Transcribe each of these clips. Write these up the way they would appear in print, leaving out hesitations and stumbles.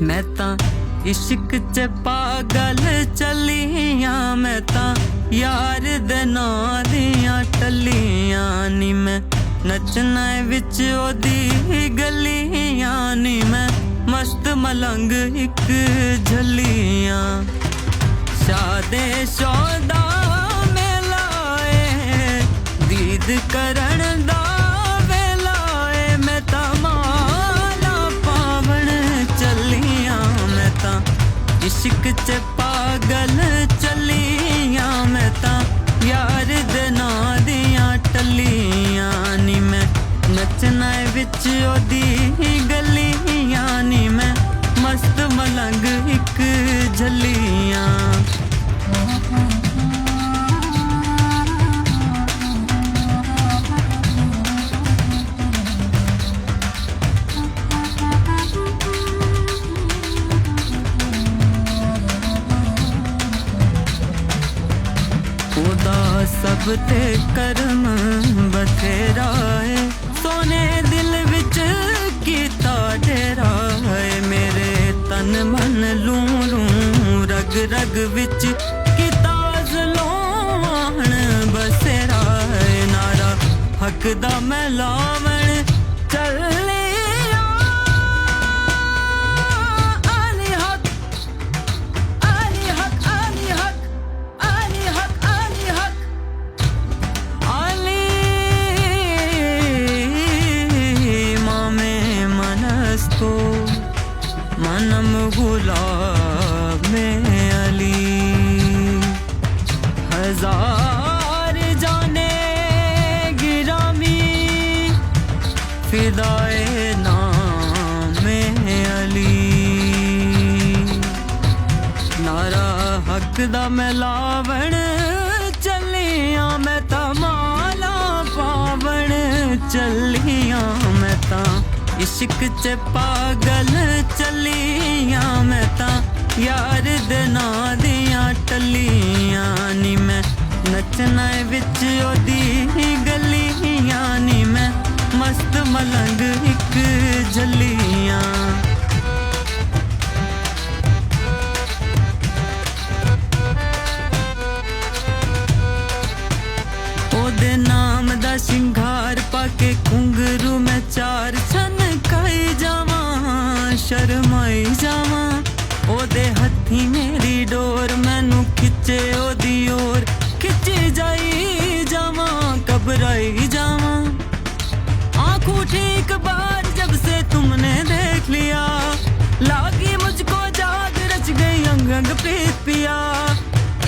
मैं तां इश्क च पागल चलियां, मैं तां यार दे नां दियां टलियां नी, मैं नचना विच ओदी गलियां नी, मैं मस्त मलंग इक झलियां। शादे शौदा मेला ए दीद करण दा वेला ए, मैं तां माला पावण चलियां, मैं तां इश्क च पागल चलियां, मैं तां यार दे नां दियां टलियां नी, मैं नचना विच ओदी गलियां नी, मैं मस्त मलंग इक झलियां। सब ते करम बथेरा है, सोने दिल विच कीता डेरा है, मेरे तन मन लू लू रग रग विच कीता ज़लोण बसेरा है, नारा हक दा मैं लावण चलिया। मनम गुलाब में अली, हजार जाने गिरामी फिदाए नाम में अली, नारा हक दा मैं लावण चलियां, मैं तां माला पावण चलियां, मैं तां इश्क च पागल चलियां, मैं तां यार दे नां दियां टलियां नी, मैं नचना विच ओदी गलियां नी, मैं मस्त मलंग इक झलियां। ओदे नाम दा सिंगार पाके घुंघरू मैं चार छन खाई जावां, शर्माई जावां, ओदे हत्थी मेरी डोर मैनू खिचे ओदी ओर खिची जाई जावां, घबराई जावां। आँख उठी एक बार जब से तुमने देख लिया, लागी मुझको जाग रच गई अंग अंग प्रीत पिया,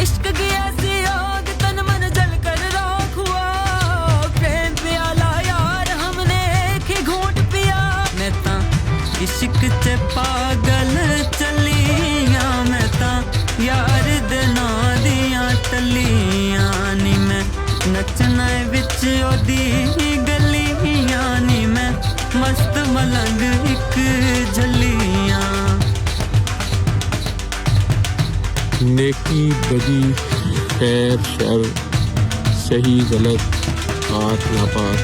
इश्क की ऐसी आग तन मन जल कर राख हुआ, प्रेम प्याला यार हमने एक ही घूंट पिया, मैं तां इश्क च पागल चलियां, मैं तां यार दे नां दियां टलियां नी, मैं नचना विच ओदी गलियां नी, मैं मस्त मलंग इक झलियां। नेकी बदी खैर शर सही गलत पाक नापाक,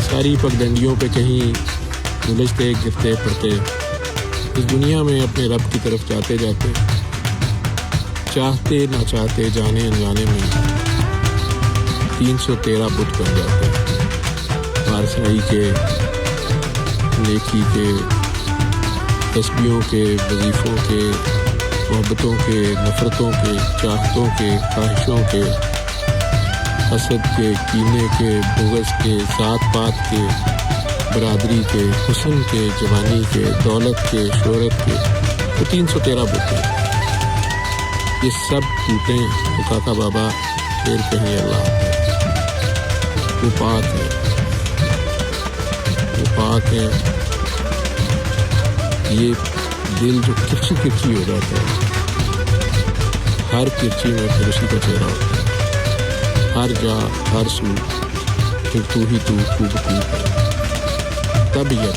सारी पगडंडियों पे कहीं उलझते गिरते पड़ते इस दुनिया में अपने रब की तरफ जाते जाते, चाहते ना चाहते जाने अनजाने में 313 बुत बन जाते, पारसाई के, नेकी के, तस्बीहों के, वजीफ़ों के, मोहब्बतों के, नफ़रतों के, चाहतों के, ख्वाहिशों के, हसद के, कीने के, बुग़्ज़ के, ज़ात पात के, बरादरी के, हुस्न के, जवानी के, दौलत के, शोहरत के, तो 313 बुत हैं। ये सब टूटें तो काका बाबा फिर कहीं अल्लाह वो पाक है, वो पाक है। ये दिल जो किरची किरची हो जाता है, हर किरची में फिर उसी का चेहरा होता है, हर जा हर सू फिर तू ही तू खूब खूब है, तब यह